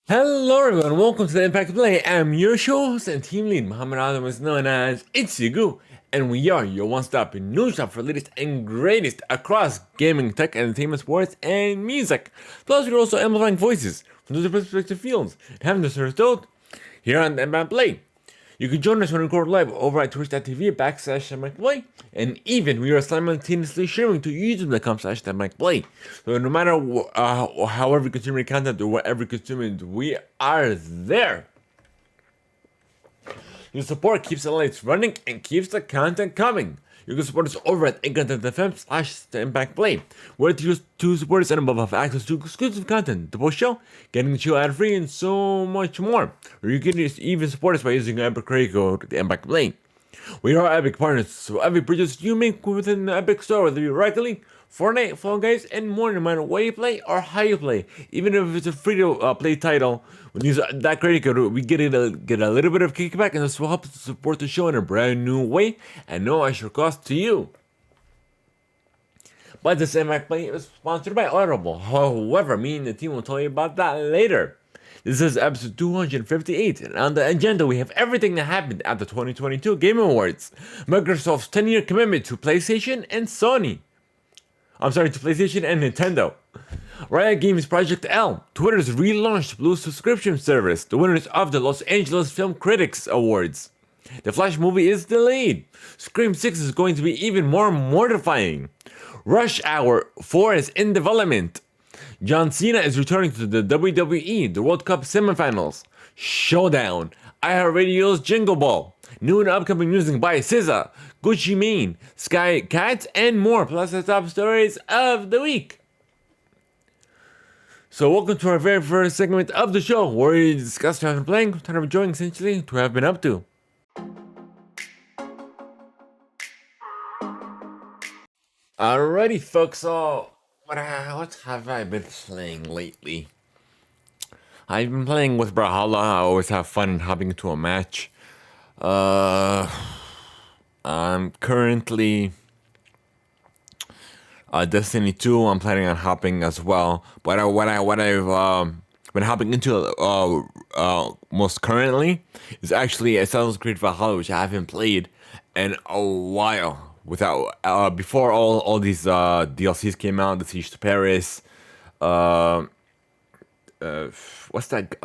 Hello everyone, welcome to the Theimpactplay. I'm your show host and team lead, Muhammad Adam is known as Itzigu, and we are your one-stop news shop for latest and greatest across gaming, tech, entertainment, sports, and music. Plus, we're also amplifying voices from those perspective fields and having the service told here on the Theimpactplay. You can join us when we record live over at twitch.tv/TheMikePlay, and even we are simultaneously streaming to youtube.com/TheMikePlay. So no matter however you consume your content or whatever you consume it, we are there. Your support keeps the lights running and keeps the content coming. You can support us over at anchor.fm/TheImpactPlay, where to support us and above have access to exclusive content, the post show, getting the show ad free, and so much more. Or you can even support us by using Epic credit code, the Theimpactplay. We are Epic partners, so every purchase you make within the Epic store, whether you're Rocket League, Fortnite, Fall Guys, and more, no matter what you play or how you play, even if it's a free to play title, when you use that credit code, we get a little bit of kickback, and this will help to support the show in a brand new way and no extra cost to you. But this Theimpactplay is sponsored by Audible. However, me and the team will tell you about that later. This is episode 258, and on the agenda we have everything that happened at the 2022 Game Awards, Microsoft's 10-year commitment to PlayStation and Sony. To PlayStation and Nintendo. Riot Games Project L, Twitter's relaunched Blue subscription service, the winners of the Los Angeles Film Critics Awards. The Flash movie is delayed. Scream 6 is going to be even more mortifying. Rush Hour 4 is in development. John Cena is returning to the WWE, the World Cup semifinals. Showdown, iHeartRadio's Jingle Ball. New and upcoming music by SZA, Gucci Mane, Sky Cats, and more, plus the top stories of the week. So welcome to our very first segment of the show, where we discuss what I've been playing, what I've been enjoying, essentially, what I've been up to. Alrighty, folks, so what have I been playing lately? I've been playing with Brawlhalla. I always have fun hopping into a match. I'm currently Destiny 2. I'm planning on hopping as well. But what I've been hopping into most currently is actually Assassin's Creed Valhalla, which I haven't played in a while. Before all these DLCs came out, the Siege to Paris, what's that?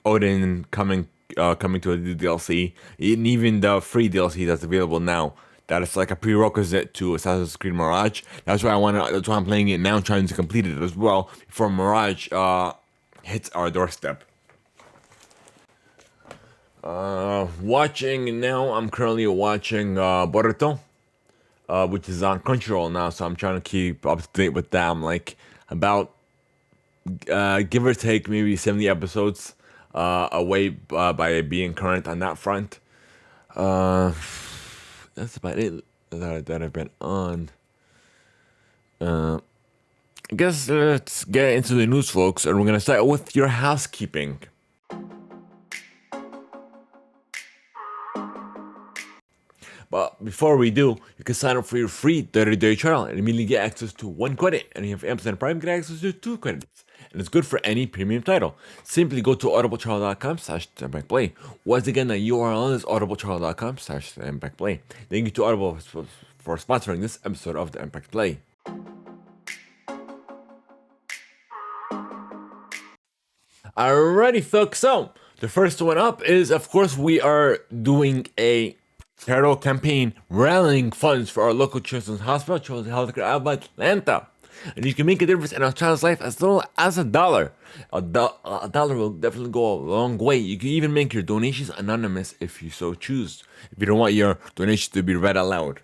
Odin coming to a new DLC, and even the free DLC that's available now. That is like a prerequisite to Assassin's Creed Mirage. That's why That's why I'm playing it now, trying to complete it as well before Mirage hits our doorstep. Watching now, I'm currently watching Boruto, which is on Crunchyroll now, so I'm trying to keep up to date with that. I'm like about give or take maybe 70 episodes away by being current on that front. That's about it that I've been on. I guess let's get into the news, folks, and we're gonna start with your housekeeping. But before we do, you can sign up for your free 30-day trial and immediately get access to 1 credit. And if you have Amazon Prime, get access to 2 credits. And it's good for any premium title. Simply go to audibletrial.com/TheImpactPlay. Once again, the URL is audibletrial.com/TheImpactPlay. Thank you to Audible for sponsoring this episode of The Theimpactplay. Alrighty, folks. So, the first one up is, of course, we are doing a charitable campaign rallying funds for our local children's hospital, Children's Healthcare out of Atlanta. And you can make a difference in a child's life as little as $1. A dollar will definitely go a long way. You can even make your donations anonymous if you so choose. If you don't want your donation to be read aloud,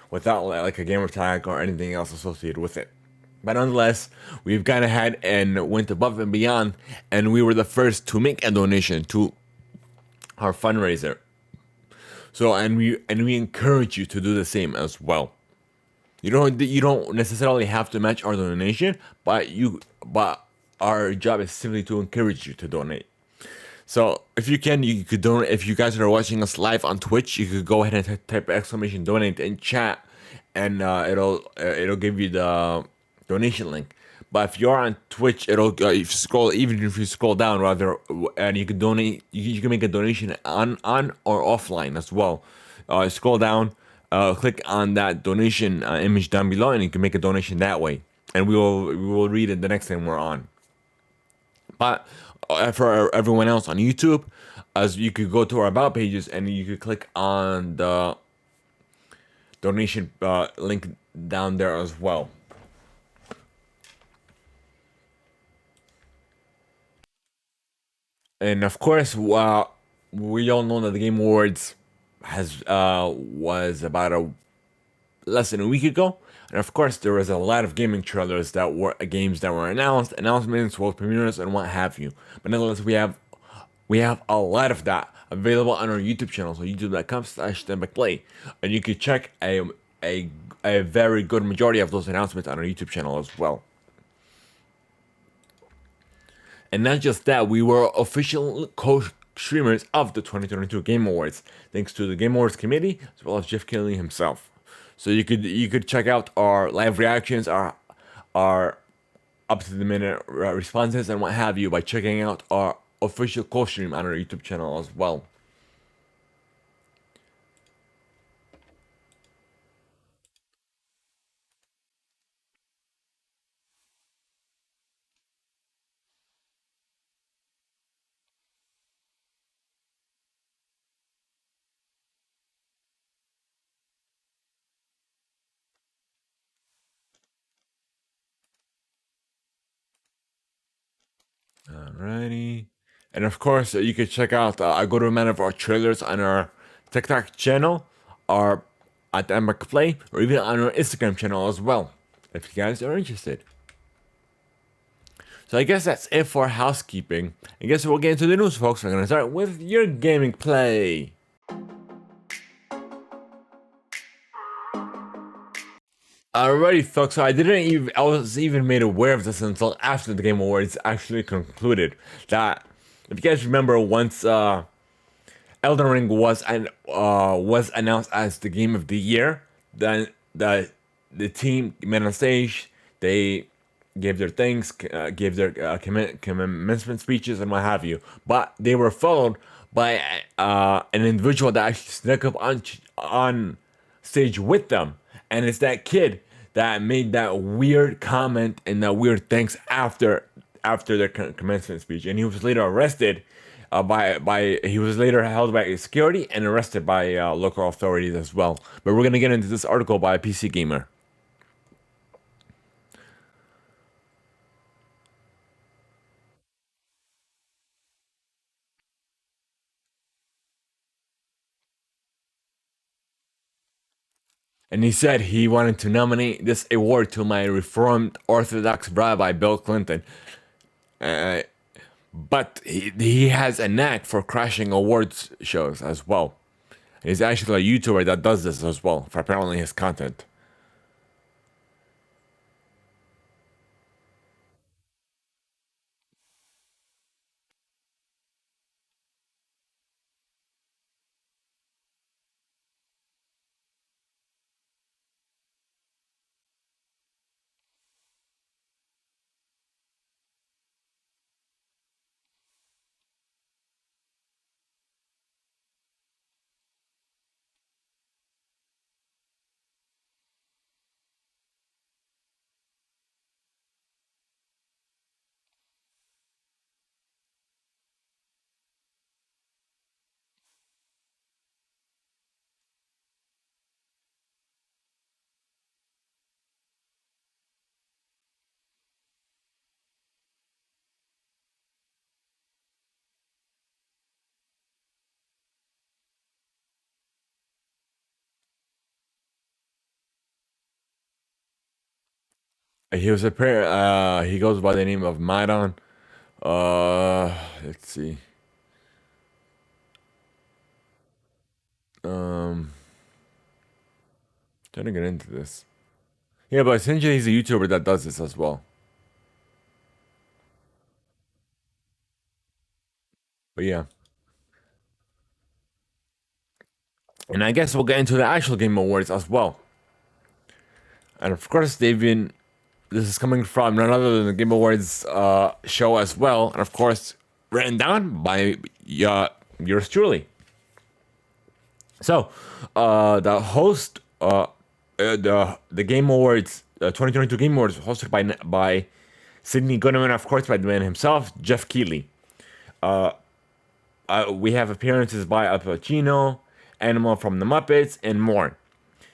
without like a gamer tag or anything else associated with it. But nonetheless, we've gone ahead and went above and beyond, and we were the first to make a donation to our fundraiser. So and we encourage you to do the same as well. You don't necessarily have to match our donation, but our job is simply to encourage you to donate. So if you can, you could donate. If you guys are watching us live on Twitch, you could go ahead and type !donate in chat, and it'll give you the donation link. But if you're on Twitch, it'll if you scroll, even if you scroll down rather, and you can donate. You can make a donation on or offline as well. Scroll down, click on that donation image down below, and you can make a donation that way. And we will read it the next time we're on. But for everyone else on YouTube, as you could go to our about pages and you could click on the donation link down there as well. And of course, we all know that the Game Awards has was about a less than a week ago, and of course there was a lot of gaming trailers that were games that were announced, announcements, world premieres, and what have you. But nonetheless, we have a lot of that available on our YouTube channel, so youtube.com/Theimpactplay, and you can check a very good majority of those announcements on our YouTube channel as well. And not just that, we were official co-streamers of the 2022 Game Awards, thanks to the Game Awards committee as well as Jeff Keighley himself. So you could check out our live reactions, our up to the minute responses, and what have you by checking out our official co-stream on our YouTube channel as well. Alrighty. And of course, you can check out a good amount of our trailers on our TikTok channel, or at Theimpactplay, or even on our Instagram channel as well, if you guys are interested. So I guess that's it for housekeeping. I guess we'll get into the news, folks. We're gonna start with your gaming play. Alrighty, folks. So I was even made aware of this until after the Game Awards actually concluded. That, if you guys remember, once Elden Ring was announced as the game of the year, then the team met on stage. They gave their things, gave their commencement speeches, and what have you. But they were followed by an individual that actually snuck up on stage with them, and it's that kid that made that weird comment and that weird thanks after their commencement speech, and he was later arrested. He was later held by security and arrested by local authorities as well. But we're gonna get into this article by a PC Gamer. And he said he wanted to nominate this award to my Reformed Orthodox Rabbi Bill Clinton. Uh, but he has a knack for crashing awards shows as well. He's actually a YouTuber that does this as well, for apparently his content. He goes by the name of Madon. Let's see. Um, Trying to get into this. Yeah, but essentially he's a YouTuber that does this as well. But yeah. And I guess we'll get into the actual Game Awards as well. And of course, they've been This is coming from none other than the Game Awards show as well, and of course, written down by yours truly. So, the host, the Game Awards, 2022 Game Awards, hosted by Sidney Goodman, of course, by the man himself, Jeff Keighley. We have appearances by Al Pacino, Animal from the Muppets, and more.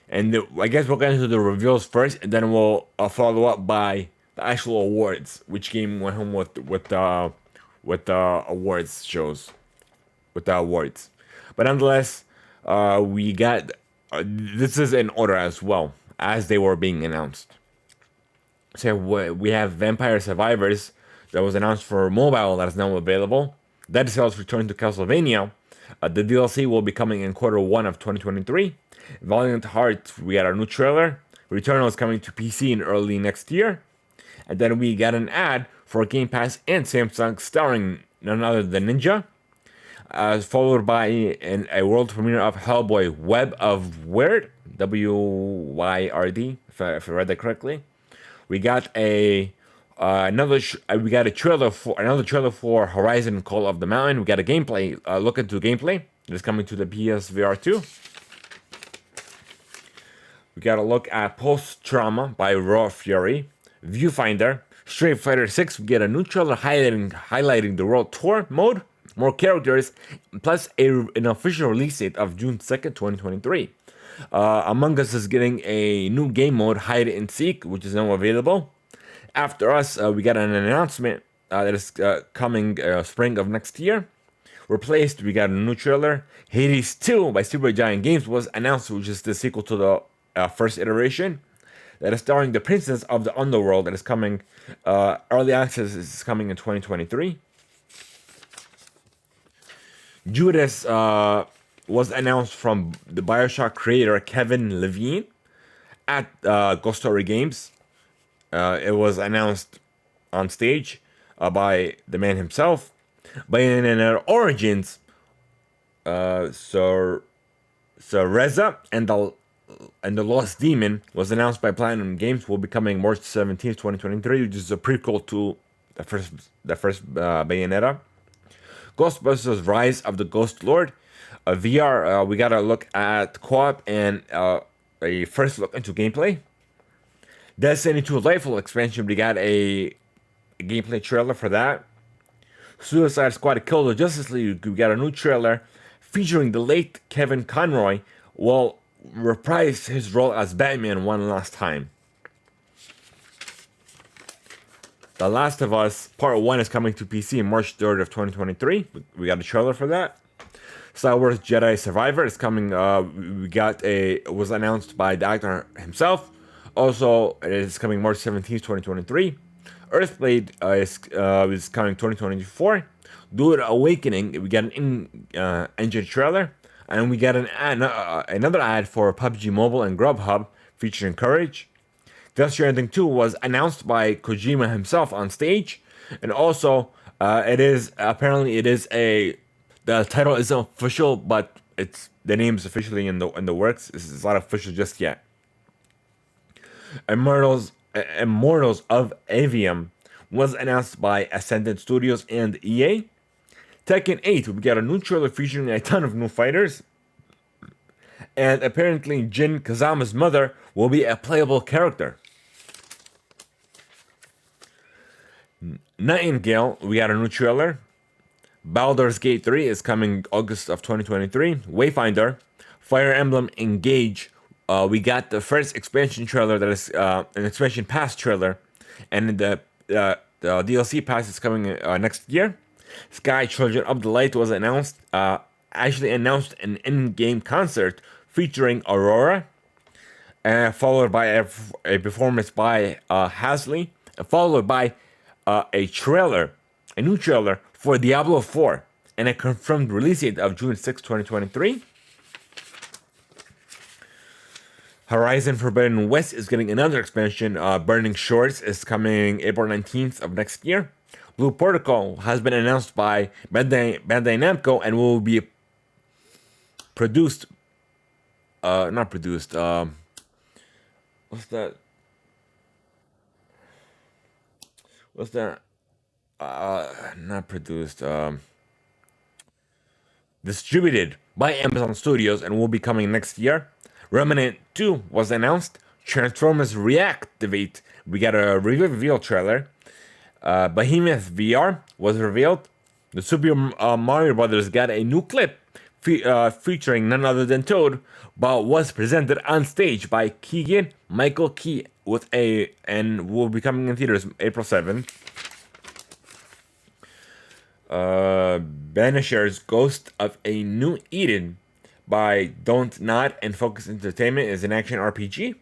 And I guess we'll get into the reveals first, and then we'll follow up by the actual awards. Which game went home with the awards shows, with the awards. But nonetheless, we got this is in order as well as they were being announced. So we have Vampire Survivors that was announced for mobile that is now available. Dead Cells Return to Castlevania. The DLC will be coming in Q1 of 2023. Valiant Hearts, we got our new trailer. Returnal is coming to PC in early next year. And then we got an ad for Game Pass and Samsung starring none other than Ninja. Followed by a world premiere of Hellboy Web of Wyrd, W-Y-R-D, if I read that correctly. We got another trailer for Horizon Call of the Mountain. We got a gameplay look into gameplay that's coming to the PSVR 2. We got a look at Post Trauma by Raw Fury, Viewfinder, Street Fighter 6. We get a new trailer highlighting the World Tour mode, more characters, plus an official release date of June 2nd, 2023. Among Us is getting a new game mode, Hide and Seek, which is now available. After Us, we got an announcement that is coming spring of next year. Replaced, we got a new trailer. Hades 2 by Supergiant Games was announced, which is the sequel to the first iteration. That is starring the Princess of the Underworld. That is coming, early access is coming in 2023. Judas was announced from the Bioshock creator Kevin Levine at Ghost Story Games. It was announced on stage by the man himself. Bayonetta Origins, so Reza and the Lost Demon was announced by Platinum Games, will be coming March 17th, 2023, which is a prequel to the first Bayonetta. Ghostbusters Rise of the Ghost Lord. VR, we got a look at co-op and a first look into gameplay. Destiny 2 Lightfall expansion, we got a gameplay trailer for that. Suicide Squad Kill the Justice League, we got a new trailer featuring the late Kevin Conroy will reprise his role as Batman one last time. The Last of Us Part 1 is coming to PC March 3rd of 2023. We got a trailer for that. Star Wars Jedi Survivor is coming. It was announced by the actor himself. Also, it is coming March 17th, 2023. Earthblade is coming 2024. Dude Awakening, we got an engine trailer. And we got another ad for PUBG Mobile and Grubhub featuring Courage. Death Stranding 2 was announced by Kojima himself on stage. And also, the title isn't official, but the name is officially in the works. It's not official just yet. Immortals of Avium was announced by Ascendant Studios and EA. Tekken 8, we got a new trailer featuring a ton of new fighters. And apparently Jin Kazama's mother will be a playable character. Nightingale, we got a new trailer. Baldur's Gate 3 is coming August of 2023. Wayfinder, Fire Emblem Engage. We got the first expansion trailer that is an expansion pass trailer. And the DLC pass is coming next year. Sky Children of the Light was announced an in-game concert featuring Aurora, followed by a performance by Hasley, followed by a new trailer for Diablo 4, and a confirmed release date of June 6, 2023. Horizon Forbidden West is getting another expansion. Burning Shores is coming April 19th of next year. Blue Protocol has been announced by Bandai Namco and will be produced. What's that? What's that? Not produced. Distributed by Amazon Studios and will be coming next year. Remnant 2 was announced. Transformers Reactivate. We got a reveal trailer. Behemoth VR was revealed. The Super Mario Brothers got a new clip featuring none other than Toad, but was presented on stage by Keegan Michael Key with a and will be coming in theaters April 7th. Banisher's Ghost of a New Eden by Don't Nod and Focus Entertainment is an action RPG.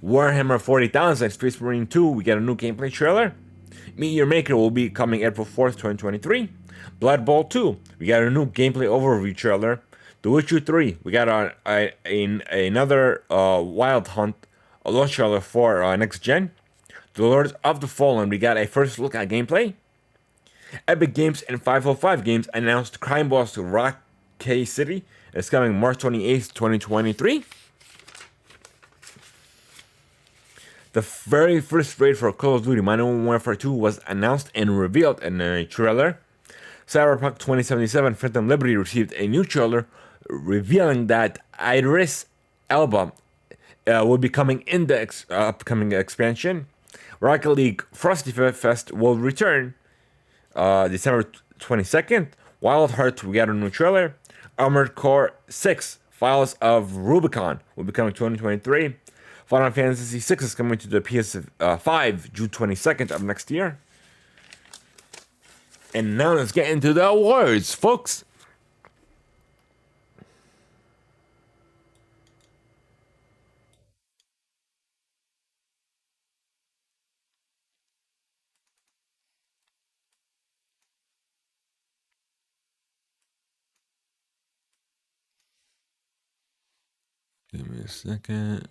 Warhammer 40,000 Space Marine 2, we get a new gameplay trailer. Meteor Maker will be coming April 4th, 2023. Blood Bowl 2, we got a new gameplay overview trailer. The Witcher 3, we got another Wild Hunt launch trailer for next gen. The Lords of the Fallen, we got a first look at gameplay. Epic Games and 505 Games announced Crime Boss Rock K City. It's coming March 28th, 2023. The very first raid for Call of Duty Modern Warfare 2 was announced and revealed in a trailer. Cyberpunk 2077 Phantom Liberty received a new trailer revealing that Idris Elba will be coming in the upcoming expansion. Rocket League Frosty Fest will return December 22nd. Wild Heart, we got a new trailer. Armored Core 6 Files of Rubicon will be coming 2023. Final Fantasy 6 is coming to the PS5 June 22nd of next year. And now let's get into the awards, folks. Give me a second.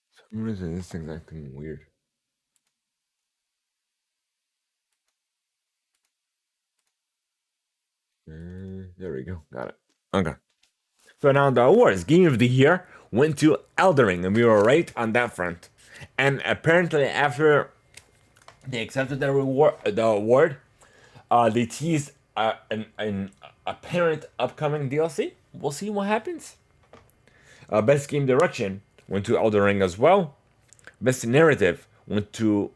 For some reason, this thing's acting weird. There we go. Got it. Okay. So now the awards. Game of the Year went to Elden Ring, and we were right on that front. And apparently, after they accepted the award, they teased an apparent upcoming DLC. We'll see what happens. Best Game Direction went to Elden Ring as well. Best Narrative went to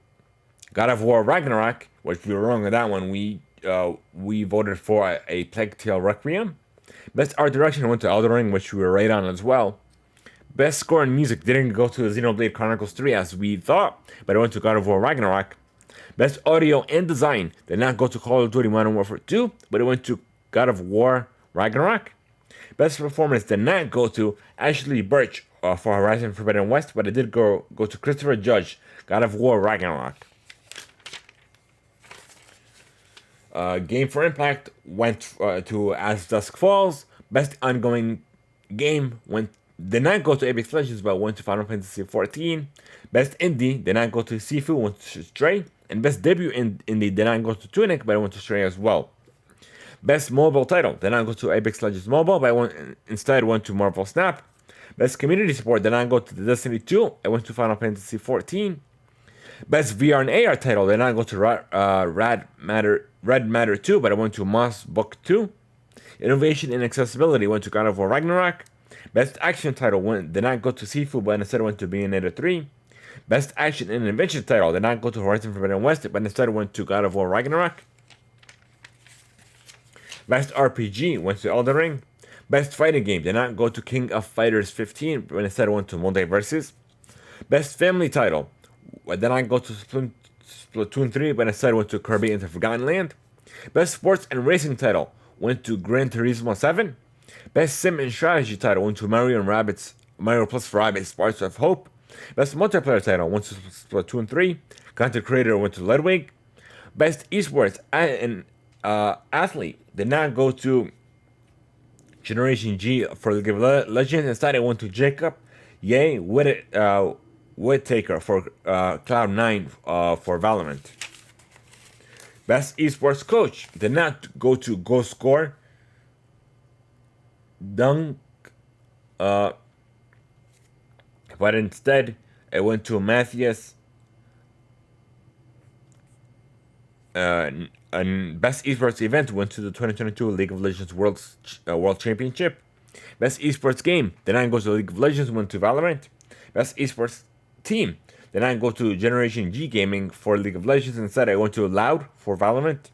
God of War Ragnarok, which we were wrong on that one. We voted for a Plague Tale Requiem. Best Art Direction went to Elden Ring, which we were right on as well. Best Score and Music didn't go to Xenoblade Chronicles 3 as we thought, but it went to God of War Ragnarok. Best Audio and Design did not go to Call of Duty Modern Warfare 2, but it went to God of War Ragnarok. Best Performance did not go to Ashley Birch for Horizon Forbidden West, but it did go to Christopher Judge, God of War Ragnarok. Game for Impact went to As Dusk Falls. Best Ongoing Game did not go to Apex Legends, but went to Final Fantasy XIV. Best Indie did not go to Sifu, went to Stray. And Best Debut Indie did not go to Tunic, but it went to Stray as well. Best Mobile Title did not go to Apex Legends Mobile, but instead went to Marvel Snap. Best Community Support did not go to Destiny 2, it went to Final Fantasy XIV. Best VR and AR title did not go to Red Matter 2, but it went to Moss Book 2. Innovation and Accessibility went to God of War Ragnarok. Best Action title did not go to Sifu, but instead went to Bayonetta 3. Best Action and Invention title did not go to Horizon Forbidden West, but instead went to God of War Ragnarok. Best RPG went to Elden Ring. Best Fighting Game did not go to King of Fighters 15, but instead went to Multiverses. Best Family title did not go to Splatoon 3, but instead went to Kirby Into Forgotten Land. Best Sports and Racing title went to Gran Turismo 7. Best Sim and Strategy title went to Mario plus Rabbids Sparks of Hope. Best Multiplayer title went to Splatoon 3. Content Creator went to Ludwig. Best Esports and Athlete did not go to Generation G for League of Legends. Instead, it went to Jacob Ye Whittaker for Cloud9 for Valorant. Best esports coach did not go to Go Score. Dunk, uh, but instead it went to Matthias. And best esports event went to the 2022 League of Legends World Championship. Best esports game did not go to League of Legends, went to Valorant. Best esports team did not go to Generation G Gaming for League of Legends. Instead, I went to Loud for Valorant.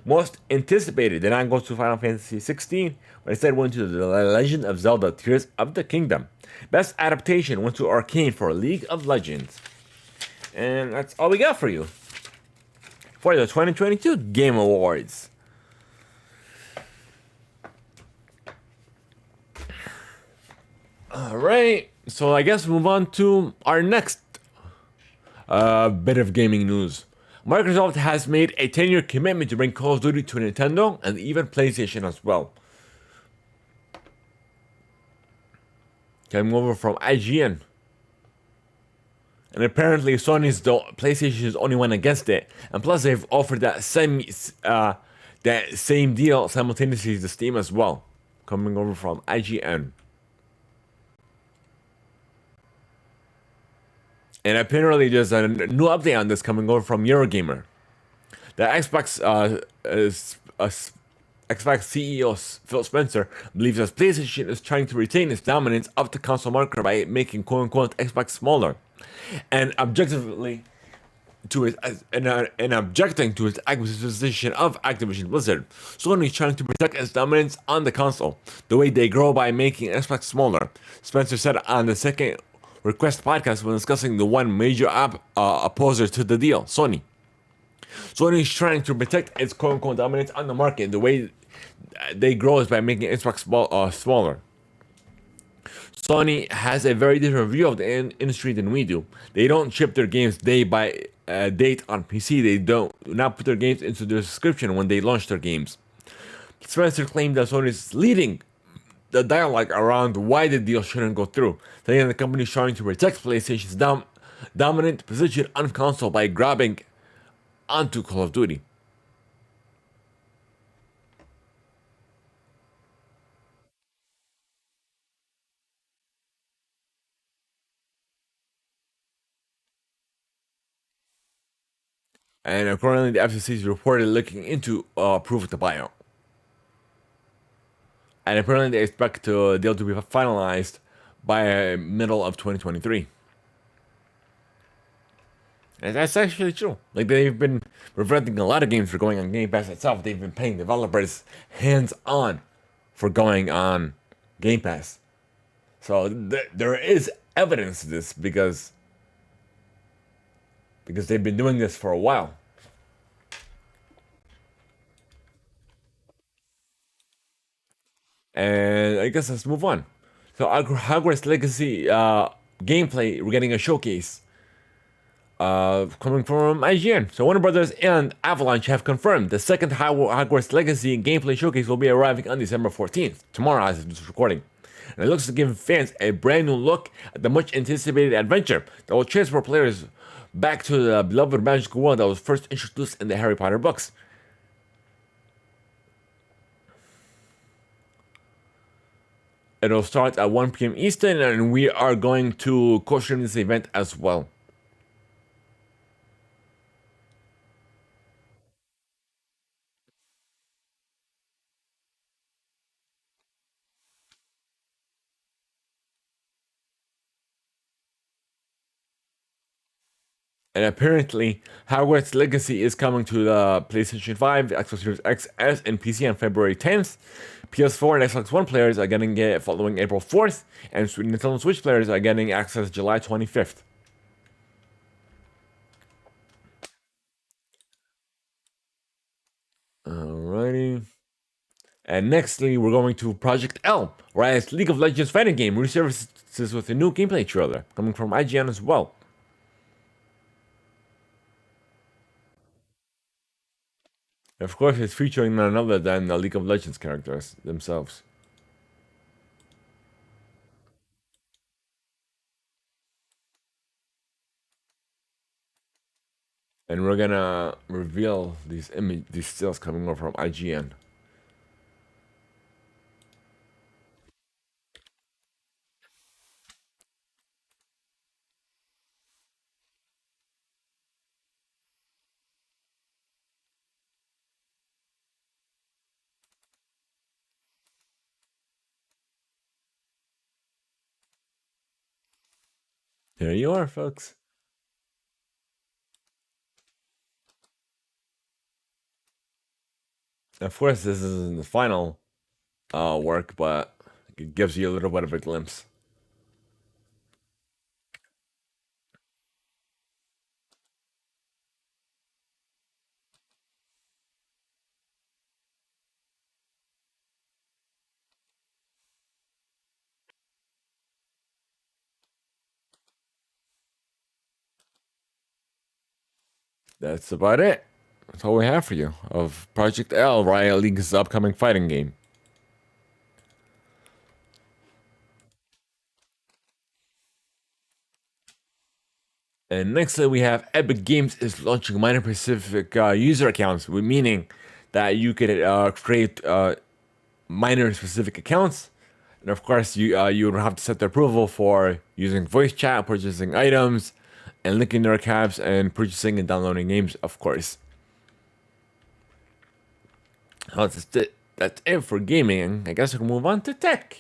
Most anticipated did not go to Final Fantasy 16, but instead went to The Legend of Zelda Tears of the Kingdom. Best adaptation went to Arcane for League of Legends. And that's all we got for you for the 2022 Game Awards. Alright, so I guess we'll move on to our next bit of gaming news. Microsoft has made a 10-year commitment to bring Call of Duty to Nintendo and even PlayStation as well. Coming over from IGN. And apparently Sony's PlayStation is the only one against it. And plus they've offered that same deal simultaneously to Steam as well. Coming over from IGN. And apparently there's a new update on this coming over from Eurogamer. The Xbox CEO Phil Spencer believes that PlayStation is trying to retain its dominance of the console market by making quote-unquote Xbox smaller. And objecting to its acquisition of Activision Blizzard. Sony is trying to protect its dominance on the console, the way they grow by making Xbox smaller. Spencer said on the Second Request podcast when discussing the one major opposer to the deal, Sony. Sony is trying to protect its quote-unquote dominance on the market. The way they grow is by making Xbox smaller. Sony has a very different view of the industry than we do. They don't ship their games day by date on PC. They do not put their games into their subscription when they launch their games. Spencer claimed that Sony is leading the dialogue around why the deal shouldn't go through, saying the company is trying to protect PlayStation's dominant position on console by grabbing onto Call of Duty. And accordingly, the FCC is reported looking into proof of the buyout. And apparently they expect the deal to be finalized by middle of 2023. And that's actually true. Like, they've been preventing a lot of games for going on Game Pass itself. They've been paying developers hands-on for going on Game Pass. So there is evidence to this because they've been doing this for a while. And I guess let's move on. So Hogwarts Legacy gameplay, we're getting a showcase coming from IGN. So Warner Brothers and Avalanche have confirmed the second Hogwarts Legacy gameplay showcase will be arriving on December 14th, tomorrow as of this recording. And it looks to give fans a brand new look at the much anticipated adventure that will transport players back to the beloved magical world that was first introduced in the Harry Potter books. It'll start at 1 p.m. Eastern, and we are going to co-stream this event as well. And apparently, Hogwarts Legacy is coming to the PlayStation 5, Xbox Series X, S, and PC on February 10th. PS4 and Xbox One players are getting it following April 4th, and Nintendo Switch players are getting access July 25th. Alrighty. And nextly, we're going to Project L, where its League of Legends fighting game resurfaces with a new gameplay trailer, coming from IGN as well. Of course, it's featuring none other than the League of Legends characters themselves. And we're gonna reveal these stills coming over from IGN. Here you are, folks. Of course, this isn't the final work, but it gives you a little bit of a glimpse. That's about it. That's all we have for you of Project L, Riot League's upcoming fighting game. And nextly, we have Epic Games is launching minor specific user accounts, meaning that you could create minor specific accounts. And of course, you would have to set the approval for using voice chat, purchasing items, and linking their accounts, and purchasing and downloading games, of course. That's it for gaming. I guess we can move on to tech.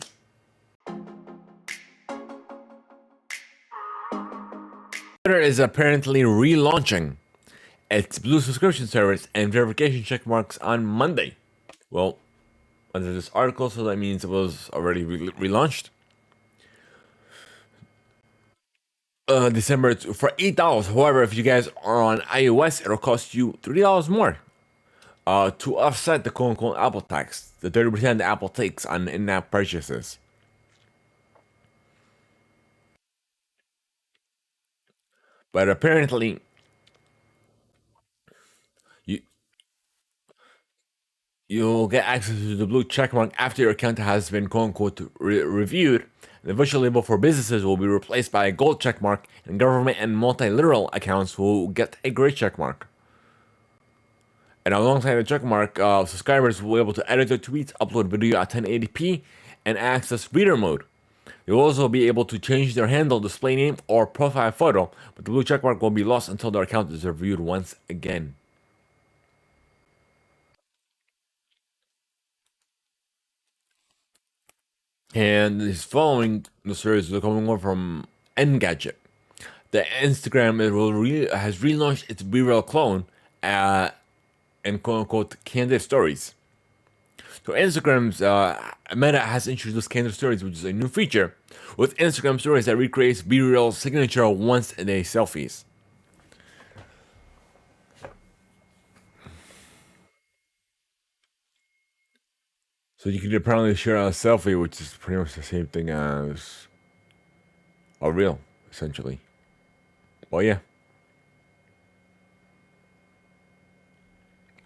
Twitter is apparently relaunching its blue subscription service and verification check marks on Monday. Well, under this article, so that means it was already relaunched. December for $8. However, if you guys are on iOS, it'll cost you $3 more. To offset the quote unquote Apple tax, the 30% Apple takes on in-app purchases. But apparently, you you'll get access to the blue checkmark after your account has been quote unquote reviewed. The virtual label for businesses will be replaced by a gold checkmark, and government and multilateral accounts will get a gray checkmark. And alongside the checkmark, subscribers will be able to edit their tweets, upload video at 1080p, and access reader mode. They'll also be able to change their handle, display name, or profile photo, but the blue checkmark will be lost until their account is reviewed once again. And this following the series is coming over from Engadget. The Instagram has relaunched its BeReal clone and quote unquote candid stories. So Instagram's Meta has introduced candid stories, which is a new feature with Instagram stories that recreates BeReal's signature once a day selfies. So you can apparently share a selfie, which is pretty much the same thing as a reel, essentially. Well, yeah.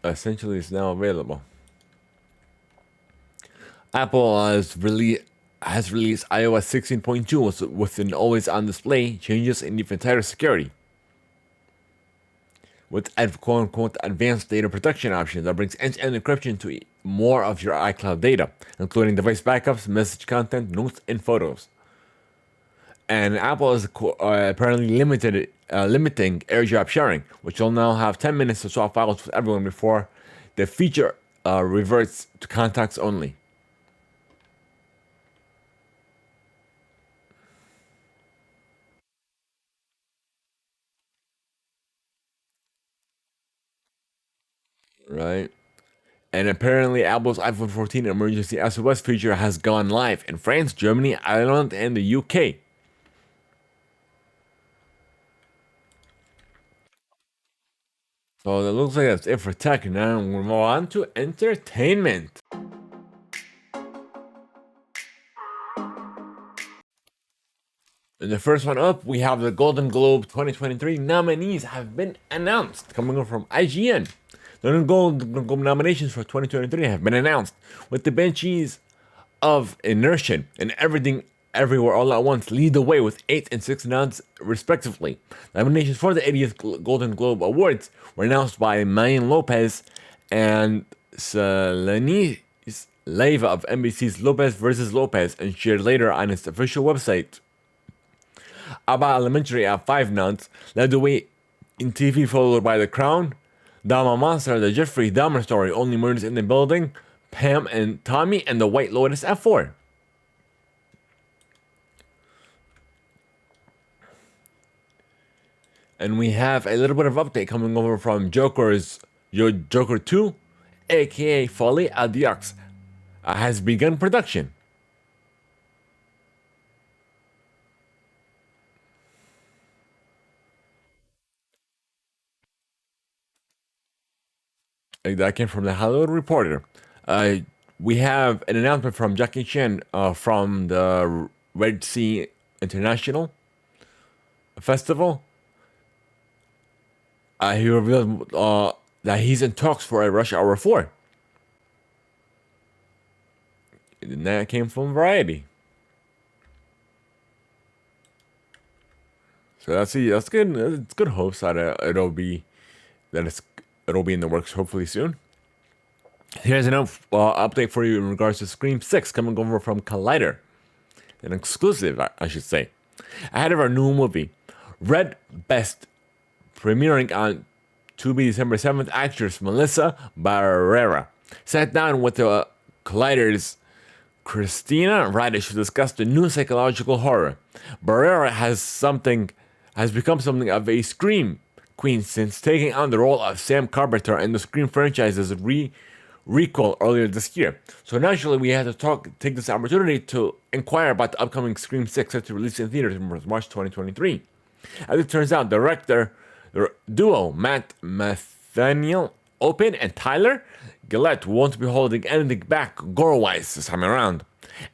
Essentially, it's now available. Apple has released iOS 16.2 with an always-on display, changes, and even tighter security. With quote-unquote advanced data protection options that brings end-to-end encryption to more of your iCloud data, including device backups, message content, notes, and photos. And Apple is apparently limiting AirDrop sharing, which will now have 10 minutes to swap files with everyone before the feature reverts to contacts only. Right? And apparently, Apple's iPhone 14 emergency SOS feature has gone live in France, Germany, Ireland, and the UK. So it looks like that's it for tech. Now we'll move on to entertainment. And the first one up, we have the Golden Globe 2023 nominees have been announced, coming up from IGN. The Golden Globe nominations for 2023 have been announced, with the Banshees of Inisherin and Everything Everywhere All at Once lead the way with 8 and 6 nods, respectively. Nominations for the 80th Golden Globe Awards were announced by Mayan Lopez and Selene Leiva of NBC's Lopez vs. Lopez and shared later on its official website. Abba Elementary at 5 nods led the way in TV, followed by The Crown, Dama Monster, The Jeffrey Dahmer Story, Only Murders in the Building, Pam and Tommy, and The White Lotus at 4. And we have a little bit of update coming over from Joker 2, aka Folly at the Ox, has begun production. That came from the Hollywood Reporter. We have an announcement from Jackie Chan from the Red Sea International Festival. He revealed that he's in talks for a Rush Hour 4. And that came from Variety. So that's good. It's good hopes that it'll be in the works hopefully soon. Here's an update for you in regards to Scream 6 coming over from Collider, an exclusive, I should say, ahead of our new movie, Red Best, premiering on Tubi December 7th. Actress Melissa Barrera sat down with the Collider's Christina Radish to discuss the new psychological horror. Barrera has become something of a Scream queen since taking on the role of Sam Carpenter in the Scream franchise's recall earlier this year. So naturally, we had to take this opportunity to inquire about the upcoming Scream 6 set to release in theaters in March 2023. As it turns out, the duo Matt Nathaniel Open and Tyler Gillette won't be holding anything back gore-wise this time around.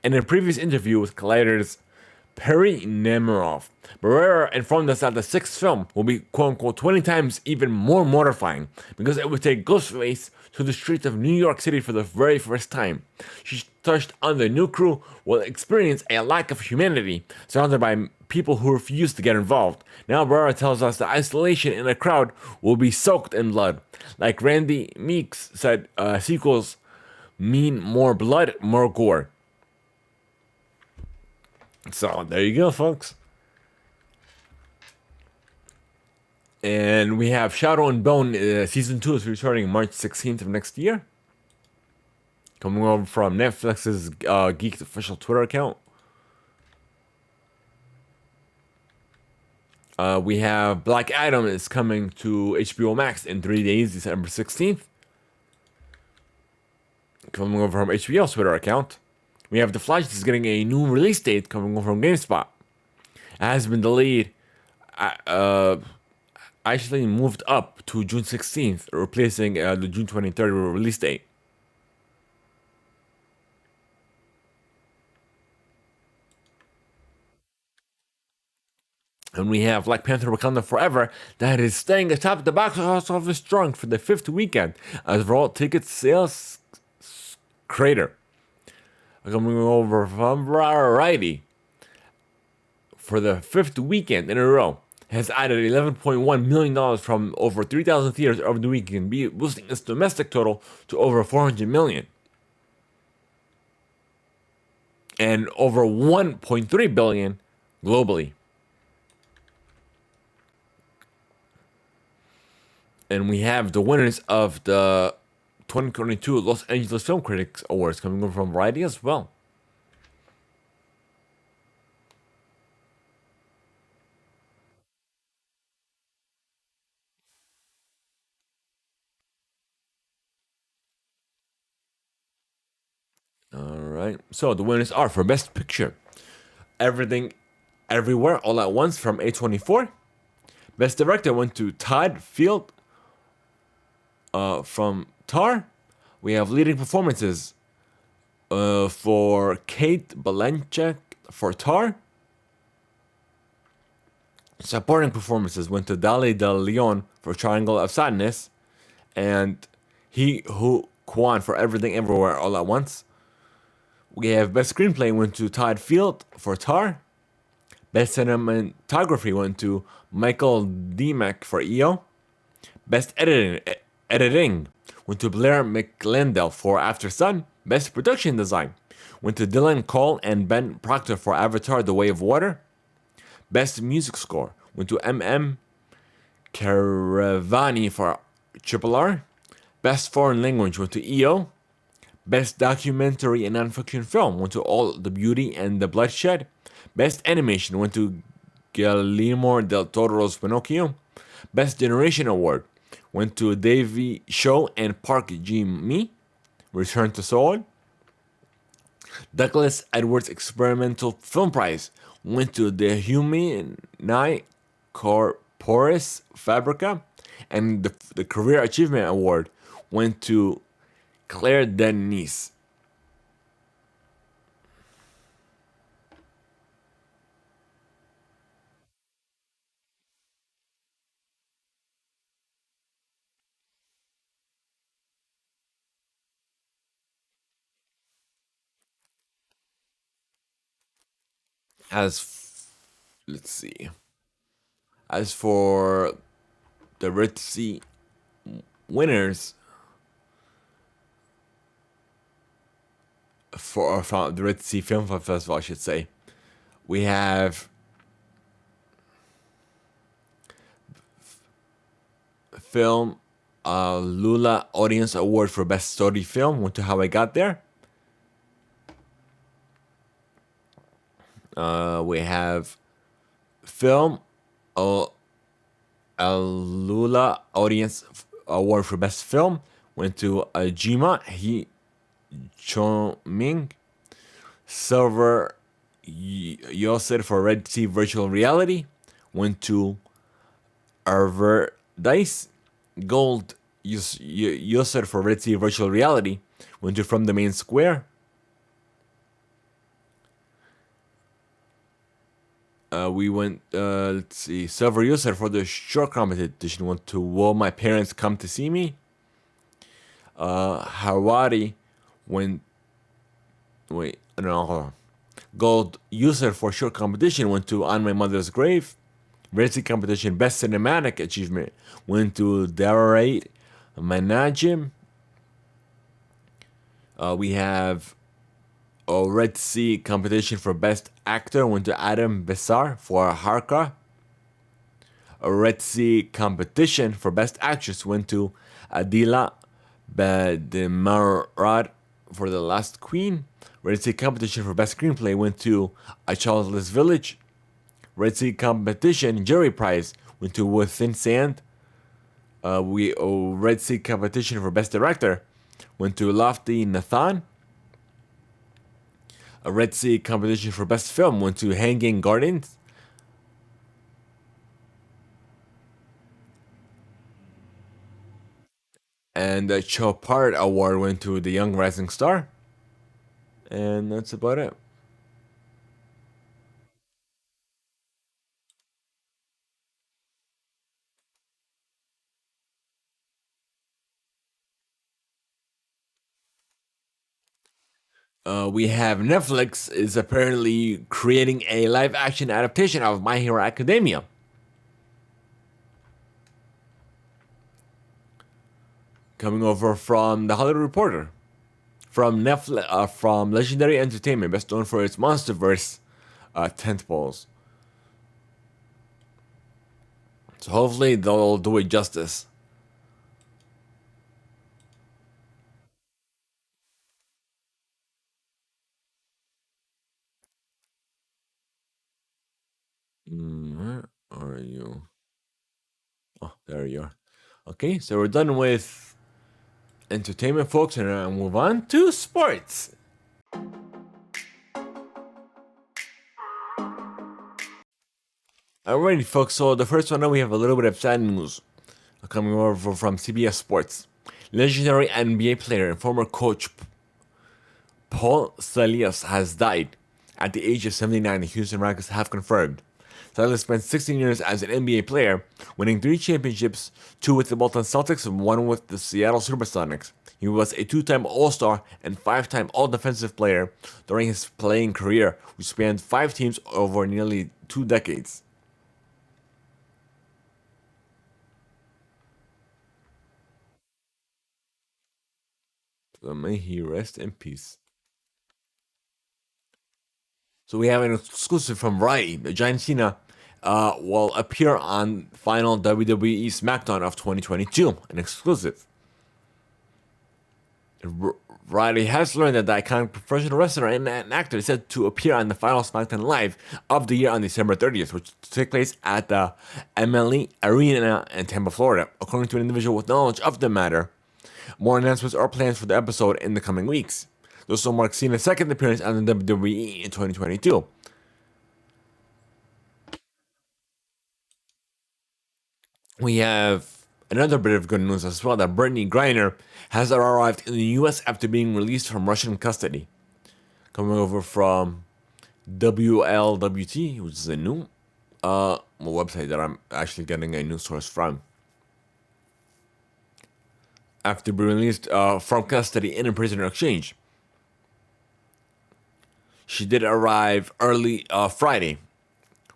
In a previous interview with Collider's Perry Nemiroff, Barrera informed us that the sixth film will be quote-unquote 20 times even more mortifying because it would take Ghostface to the streets of New York City for the very first time. She touched on the new crew will experience a lack of humanity surrounded by people who refuse to get involved. Now Barrera tells us the isolation in a crowd will be soaked in blood. Like Randy Meeks said, sequels mean more blood, more gore. So there you go, folks. And we have Shadow and Bone season 2 is returning March 16th of next year. Coming over from Netflix's Geek's official Twitter account. We have Black Adam is coming to HBO Max in 3 days, December 16th. Coming over from HBO's Twitter account. We have The Flash is getting a new release date coming over from GameSpot. It has been delayed, actually moved up to June 16th, replacing the June 23rd release date. And we have Black Panther Wakanda Forever that is staying atop the box office strong for the 5th weekend as overall ticket sales crater. Coming over from Variety for the 5th weekend in a row has added $11.1 million from over 3,000 theaters over the weekend, boosting its domestic total to over $400 million. And over $1.3 billion globally. And we have the winners of the 2022 Los Angeles Film Critics Awards coming over from Variety as well. Alright, so the winners are for Best Picture, Everything, Everywhere, All at Once from A24. Best Director went to Todd Field from Tar. We have leading performances for Kate Blanchett for Tar. Supporting performances went to Dali De Leon for Triangle of Sadness, and He Who Kwan for Everything Everywhere All at Once. We have Best Screenplay went to Todd Field for Tar. Best Cinematography went to Michael Demack for EO. Best Editing went to Blair McLendell for After Sun. Best Production Design went to Dylan Cole and Ben Proctor for Avatar The Way of Water. Best Music Score went to M.M. Caravani for Triple R. Best Foreign Language went to EO. Best Documentary and Nonfiction Film went to All the Beauty and the Bloodshed. Best Animation went to Guillermo del Toro's Pinocchio. Best Generation Award went to Davey Show and Park Ji-mi, Return to Seoul. Douglas Edwards Experimental Film Prize went to The Humani Corporis Fabrica, and the Career Achievement Award went to Claire Denis. Let's see. As for the Red Sea winners for the Red Sea Film Festival, I should say, we have film Lula Audience Award for Best Story Film went to How I Got There. We have film Lula Audience Award for Best Film went to Jima He Chong-ming. Silver Yosef for Red Sea Virtual Reality went to Arver Dice. Gold Yosef for Red Sea Virtual Reality went to From the Main Square. We went, let's see, Silver Yosef for the short competition went to Will My Parents Come to See Me? Hawari went, wait, no, hold on. Gold Yosef for short competition went to On My Mother's Grave. Red Sea competition Best Cinematic Achievement went to Darrate Manajim. We have a Red Sea competition for Best Actor went to Adam Bessar for Harka. A Red Sea competition for Best Actress went to Adila Badimarad for The Last Queen. Red Sea competition for Best Screenplay went to A Childless Village. Red Sea competition jury prize went to Within Sand. Red Sea competition for Best Director went to Lofty Nathan. A Red Sea competition for Best Film went to Hanging Gardens. And the Chopard Award went to The Young Rising Star. And that's about it. We have Netflix is apparently creating a live action adaptation of My Hero Academia. Coming over from The Hollywood Reporter. From Netflix, from Legendary Entertainment, best known for its MonsterVerse tentpoles. So hopefully they'll do it justice. Where are you? Oh, there you are. Okay, so we're done with entertainment, folks, and I'll move on to sports. Alrighty, folks, so the first one, we have a little bit of sad news coming over from CBS Sports. Legendary NBA player and former coach Paul Silas has died at the age of 79, the Houston Rockets have confirmed. Silas spent 16 years as an NBA player, winning 3 championships, 2 with the Boston Celtics and 1 with the Seattle Supersonics. He was a two-time All-Star and five-time All-Defensive Player during his playing career, which spanned 5 teams over nearly 2 decades. So may he rest in peace. So we have an exclusive from Variety. John Cena will appear on final WWE SmackDown of 2022. An exclusive. Riley has learned that the iconic professional wrestler and an actor is set to appear on the final SmackDown Live of the year on December 30th, which will take place at the MLE Arena in Tampa, Florida. According to an individual with knowledge of the matter, more announcements are planned for the episode in the coming weeks. This will mark Cena's second appearance on the WWE in 2022. We have another bit of good news as well that Brittany Griner has arrived in the US after being released from Russian custody. Coming over from WLWT, which is a new website that I'm actually getting a news source from. After being released from custody in a prisoner exchange, she did arrive early Friday.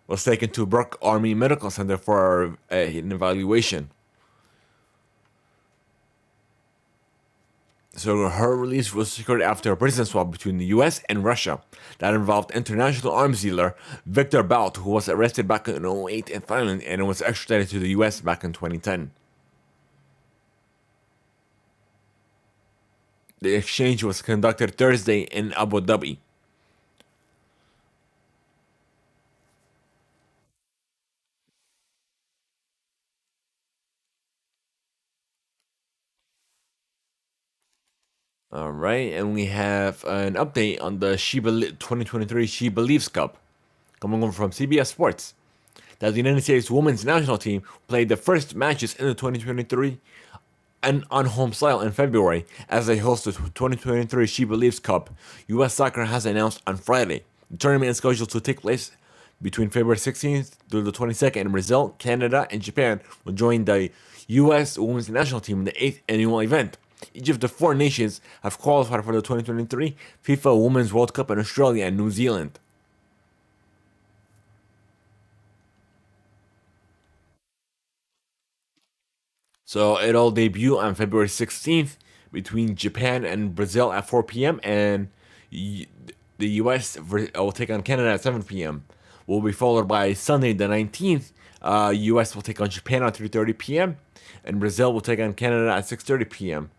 Was taken to Brooke Army Medical Center for an evaluation. So her release was secured after a prison swap between the US and Russia that involved international arms dealer Victor Bout, who was arrested back in 2008 in Thailand and was extradited to the US back in 2010. The exchange was conducted Thursday in Abu Dhabi. All right, and we have an update on the 2023 She Believes Cup coming over from CBS Sports. That the United States women's national team played the first matches in the 2023 and on home soil in February as they host the 2023 She Believes Cup. U.S. Soccer has announced on Friday. The tournament is scheduled to take place between February 16th through the 22nd in Brazil, Canada, and Japan will join the U.S. women's national team in the 8th annual event. Each of the 4 nations have qualified for the 2023 FIFA Women's World Cup in Australia and New Zealand. So it'll debut on February 16th between Japan and Brazil at 4 p.m. and the US will take on Canada at 7 p.m. Will be followed by Sunday the 19th. US will take on Japan at 3:30 p.m. and Brazil will take on Canada at 6:30 p.m.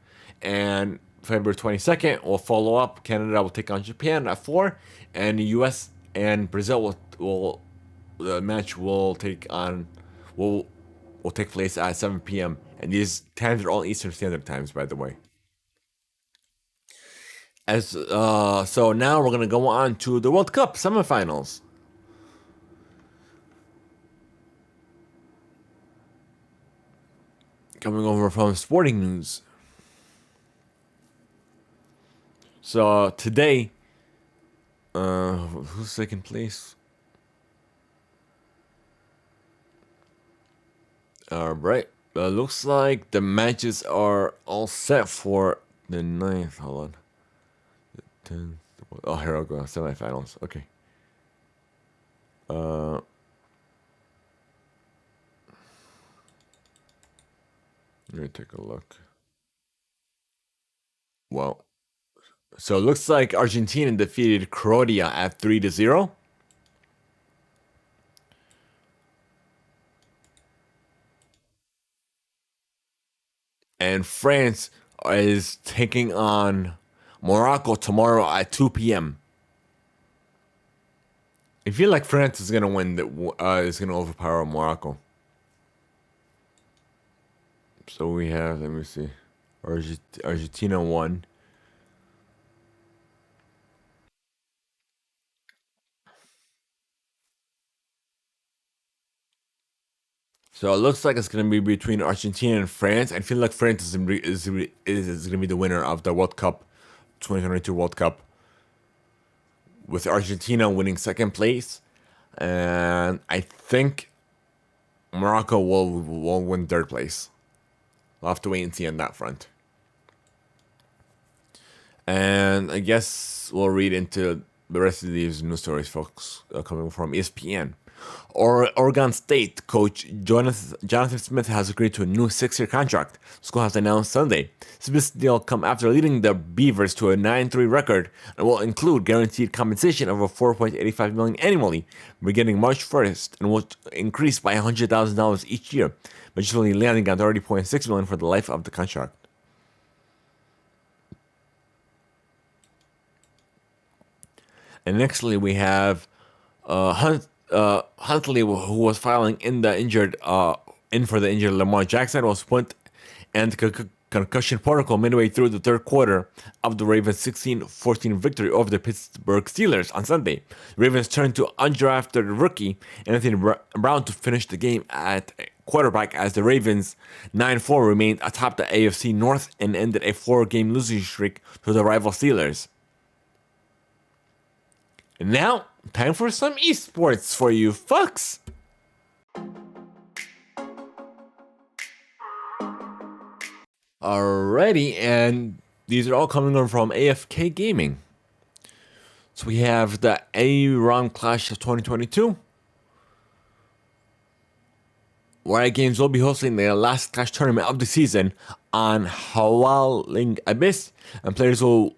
And February 22nd will follow up. Canada will take on Japan at 4, and the US and Brazil will the match will take on will take place at 7 p.m. And these times are all Eastern Standard Times, by the way. As so now we're gonna go on to the World Cup semifinals. Coming over from sporting news. So today, who's second place? All right. Looks like the matches are all set for the 9th. Hold on. The 10th. Oh, here we go. Semifinals. Okay. Let me take a look. Well, so it looks like Argentina defeated Croatia at 3-0. And France is taking on Morocco tomorrow at 2 p.m. I feel like France is gonna win. Is gonna overpower Morocco. So we have. Let me see. Argentina won. So it looks like it's gonna be between Argentina and France. I feel like France is gonna be the winner of the World Cup, 2022 World Cup, with Argentina winning second place, and I think Morocco will win third place. We'll have to wait and see on that front. And I guess we'll read into the rest of these news stories, folks, coming from ESPN. Oregon State coach Jonathan Smith has agreed to a new 6-year contract. The school has announced Sunday. Smith's deal come after leading the Beavers to a 9-3 record and will include guaranteed compensation of $4.85 million annually, beginning March 1st, and will increase by $100,000 each year, eventually landing on $30.6 million for the life of the contract. And nextly, we have Huntley, who was filing in for the injured Lamar Jackson, was put and concussion protocol midway through the third quarter of the Ravens' 16-14 victory over the Pittsburgh Steelers on Sunday. The Ravens turned to undrafted rookie Anthony Brown to finish the game at quarterback as the Ravens 9-4 remained atop the AFC North and ended a 4-game losing streak to the rival Steelers. And now, time for some esports for you fucks. Alrighty, and these are all coming on from AFK Gaming. So we have the A-ROM Clash of 2022. Riot Games will be hosting their last Clash tournament of the season on Howling Abyss, and players will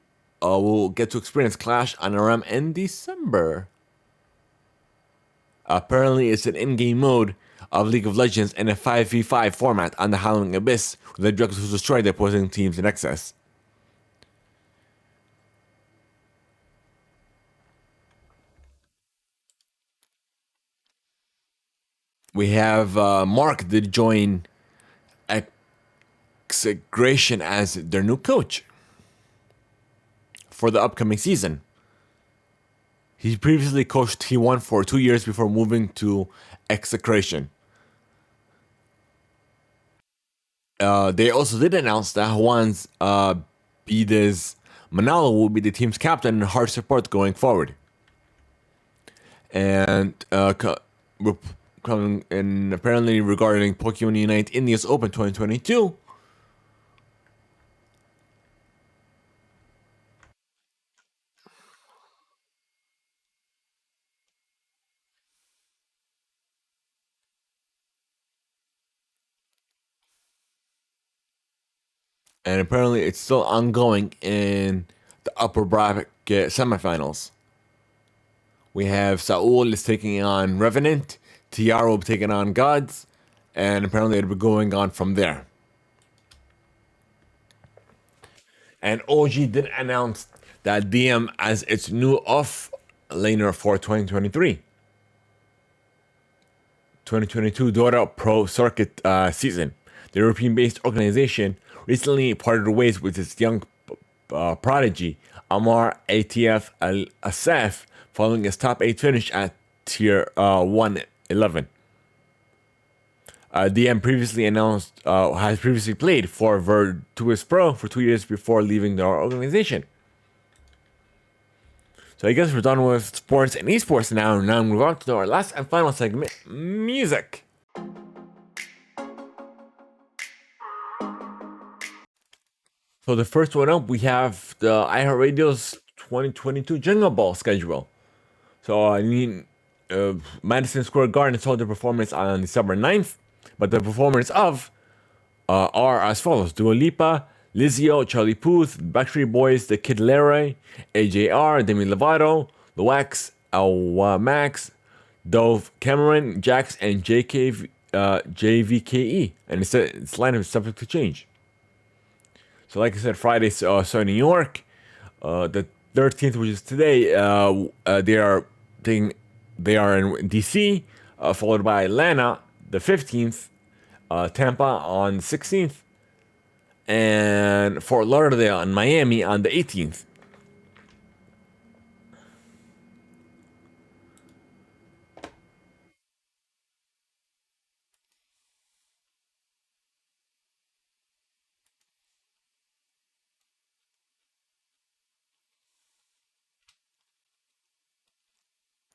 get to experience Clash on RAM in December. Apparently, it's an in-game mode of League of Legends in a 5v5 format on the Howling Abyss, with objectives to destroy the opposing teams in excess. We have Mark did join Exegration as their new coach for the upcoming season. He previously coached T1 for 2 years before moving to Execration. They also did announce that Juan's Bides Manalo will be the team's captain and hard support going forward. And coming in apparently regarding Pokemon Unite India's Open 2022. And apparently it's still ongoing in the upper bracket semifinals. We have Saul is taking on Revenant, Tiara will be taking on Gods, and apparently it'll be going on from there. And OG did announce that DM as its new off laner for 2023. 2022 Dota Pro Circuit season. The European-based organization recently parted ways with its young prodigy, Amar ATF Al Asaf, following his top 8 finish at Tier 111. DM previously announced has previously played for Virtus Pro for 2 years before leaving their organization. So I guess we're done with sports and esports now. Now move on to our last and final segment, music. So the first one up, we have the iHeartRadio's 2022 Jingle Ball schedule. So Madison Square Garden held their performance on December 9th, but the performers of are as follows: Dua Lipa, Lizzo, Charlie Puth, Backstreet Boys, The Kid Laroi, AJR, Demi Lovato, The Wax, Awa Max, Dove Cameron, Jax, and JVKE. And its lineup is subject to change. So like I said, Friday, so New York. The 13th, which is today, they are in DC, followed by Atlanta, the 15th, Tampa on the 16th, and Fort Lauderdale and Miami on the 18th.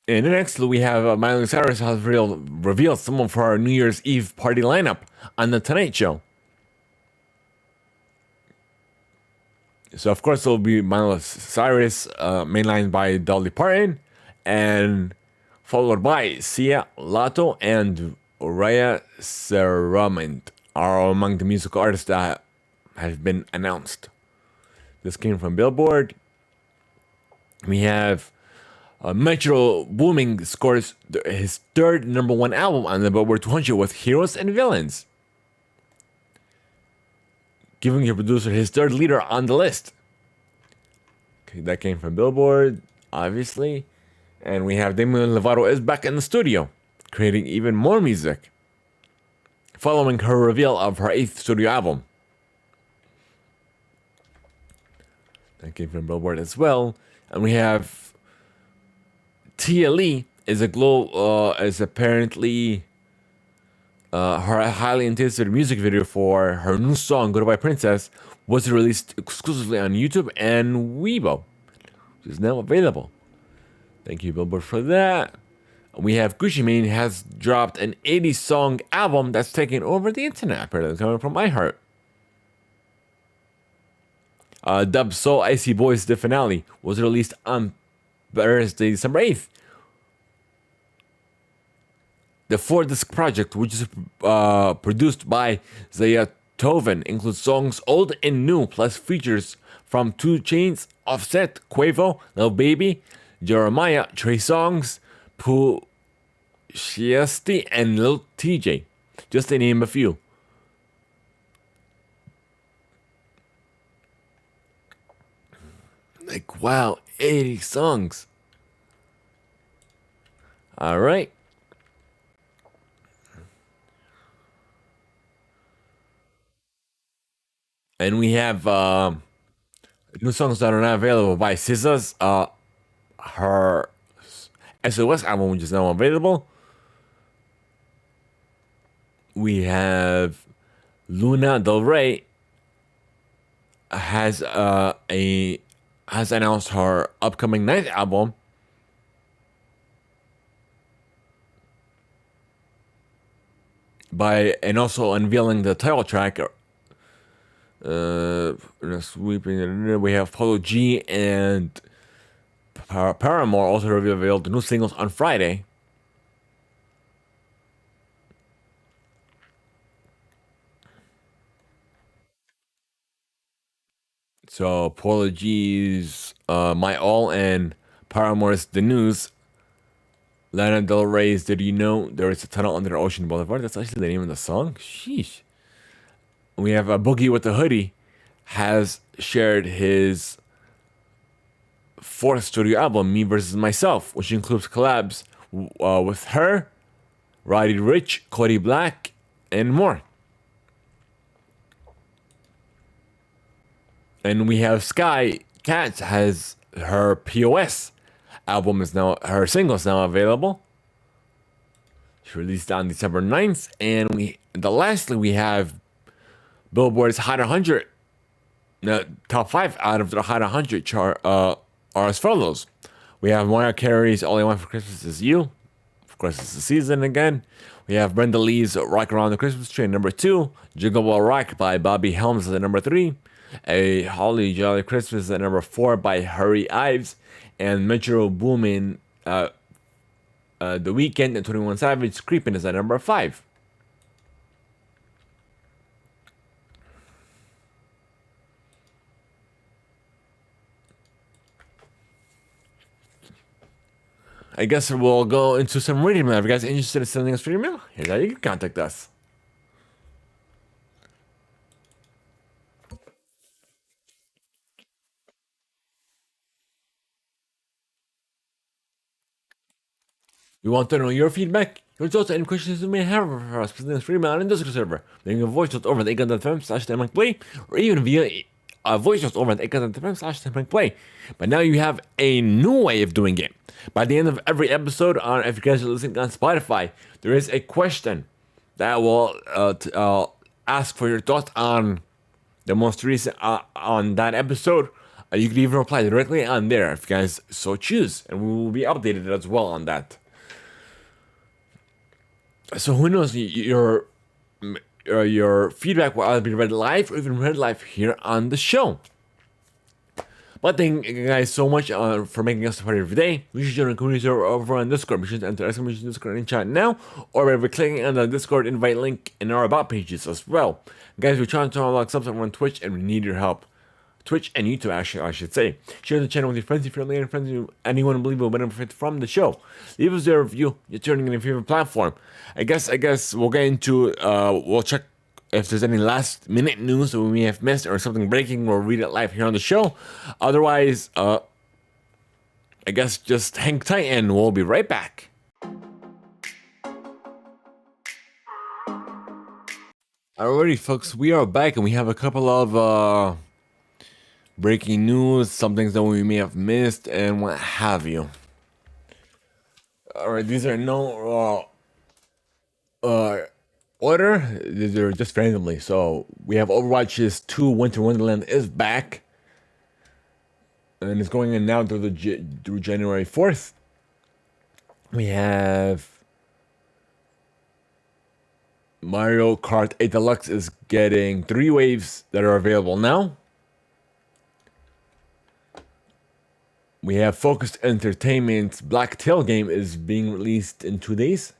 And next, we have Miley Cyrus has revealed some of her New Year's Eve party lineup on The Tonight Show. So of course it'll be Miley Cyrus, mainlined by Dolly Parton, and followed by Sia, Lato, and Raya Saramand are among the musical artists that have been announced. This came from Billboard. We have Metro Booming scores his third number one album on the Billboard 200 with Heroes and Villains, giving the producer his third leader on the list. Okay, that came from Billboard, obviously. And we have Demi Lovato is back in the studio, creating even more music, following her reveal of her 8th studio album. That came from Billboard as well. And we have Tia Lee is apparently her highly anticipated music video for her new song "Goodbye Princess" was released exclusively on YouTube and Weibo, which is now available. Thank you, Billboard, for that. We have Gucci Mane has dropped an 80s song album that's taken over the internet, apparently coming from iHeart. Dub Soul Icy Boys The Finale was released on Thursday, December 8th. The 4-disc project, which is produced by Zaya Toven, includes songs old and new, plus features from 2 Chainz, Offset, Quavo, Lil Baby, Jeremiah, Trey Songz, Pooh Shiesty, and Lil TJ, just to name a few. Like, wow, 80 songs. All right. And we have new songs that are not available by SZA's her SOS album, which is now available. We have Luna Del Rey has announced her upcoming 9th album. And also unveiling the title track. Sweeping. We have Polo G and Paramore also revealed the new singles on Friday. So Polo G's My All and Paramore's The News. Lana Del Rey's Did You Know There Is a Tunnel Under Ocean Boulevard? That's actually the name of the song. Sheesh. We have a Boogie with the Hoodie has shared his 4th studio album, Me Versus Myself, which includes collabs with her, Roddy Ricch, Cody Black, and more. And we have Sky Katz has her POS album her single is now available. She released on December 9th. And lastly we have Billboard's Hot 100. The top 5 out of the Hot 100 chart are as follows. We have Mariah Carey's All I Want for Christmas Is You. Of course, it's the season again. We have Brenda Lee's Rock Around the Christmas Tree at number 2. Jingle Bell Rock by Bobby Helms at number 3. A Holly Jolly Christmas at number 4 by Harry Ives. And Metro Boomin, The Weeknd and 21 Savage Creepin' is at number 5. I guess we'll go into some reading mail. If you guys are interested in sending us reading mail, here's how you can contact us. We want to know your feedback, your thoughts, and questions you may have for us. Send us free mail on the Discord server. Leaving a voice note over at anchor.fm/Theimpactplay, or even via a voice note over at anchor.fm/Theimpactplay. But now you have a new way of doing it. By the end of every episode, if you guys are listening on Spotify, there is a question that will ask for your thoughts on the most recent on that episode. You can even reply directly on there if you guys so choose, and we will be updated as well on that. So who knows, your feedback will either be read live or even read live here on the show. But thank you guys so much for making us a part of your day. We should join a community server over on Discord. We should enter exclamation Discord in chat now, or by clicking on the Discord invite link in our about pages as well. Guys, we're trying to unlock subs on Twitch, and we need your help. Twitch and YouTube, actually, I should say. Share the channel with your friends if you're and friends who anyone who believe will benefit from the show. Leave us a review. You're turning in your favorite platform. I guess we'll get into we'll check if there's any last minute news that we may have missed or something breaking. We'll read it live here on the show. Otherwise, I guess just hang tight and we'll be right back. Alrighty, folks, we are back and we have a couple of breaking news, some things that we may have missed, and what have you. Alright, these are no order, these are just randomly. So we have Overwatch's 2 Winter Wonderland is back, and it's going in now through January 4th. We have Mario Kart 8 Deluxe is getting 3 waves that are available now. We have Focused Entertainment's Black Tail game is being released in 2 days.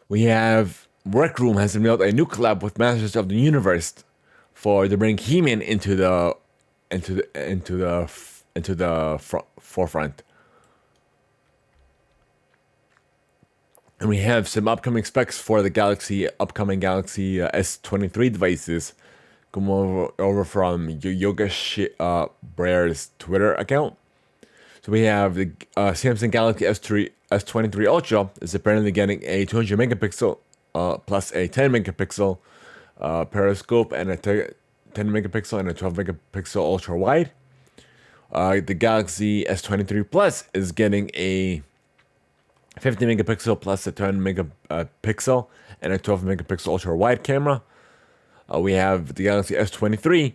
We have Rec Room has unveiled a new collab with Masters of the Universe to bring He-Man into the forefront. And we have some upcoming specs for the upcoming Galaxy S23 devices. Come over from Yogesh Brer's Twitter account. So we have the Samsung Galaxy S23 Ultra is apparently getting a 200 megapixel plus a 10 megapixel periscope and a 10 megapixel and a 12 megapixel ultra wide. The Galaxy S23 Plus is getting a 50 megapixel plus a 10 megapixel and a 12 megapixel ultra wide camera. We have the Galaxy S23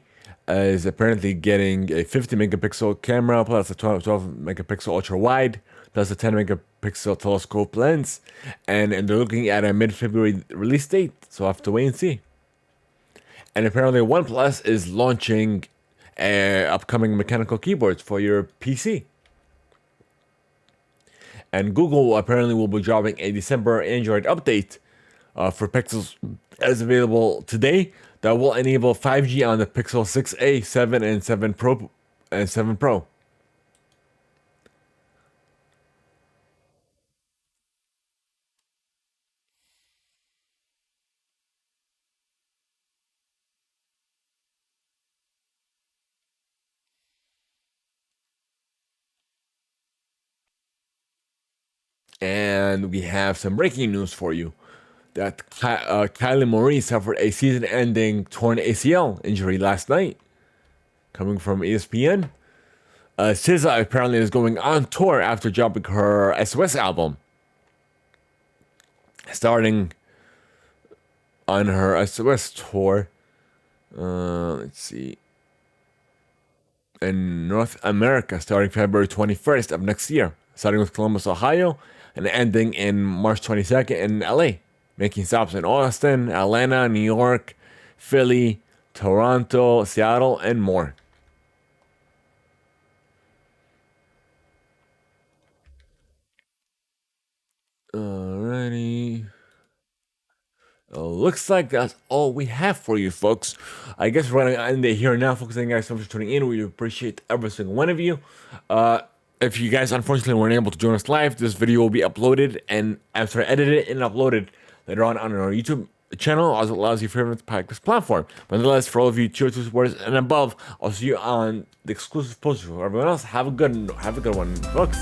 is apparently getting a 50 megapixel camera plus a 12 megapixel ultra wide plus a 10 megapixel telescope lens, and they're looking at a mid-February release date, so I'll have to wait and see. And apparently OnePlus is launching upcoming mechanical keyboards for your PC. And Google apparently will be dropping a December Android update for Pixels as available today that will enable 5G on the Pixel 6a, 7, and 7 Pro and 7 Pro. And we have some breaking news for you. That Kylie Murray suffered a season-ending torn ACL injury last night. Coming from ESPN. SZA apparently is going on tour after dropping her SOS album. Starting on her SOS tour. Let's see. In North America, starting February 21st of next year. Starting with Columbus, Ohio, and ending in March 22nd in LA. Making stops in Austin, Atlanta, New York, Philly, Toronto, Seattle, and more. Alrighty. Looks like that's all we have for you, folks. I guess we're going to end it here now, folks. Thank you guys so much for tuning in. We appreciate every single one of you. If you guys unfortunately weren't able to join us live, this video will be uploaded and after edited and uploaded later on our YouTube channel, as well as your favorite podcast platform. But nonetheless, for all of you tier 2 supporters and above, I'll see you on the exclusive post for everyone else. Have a good one, folks.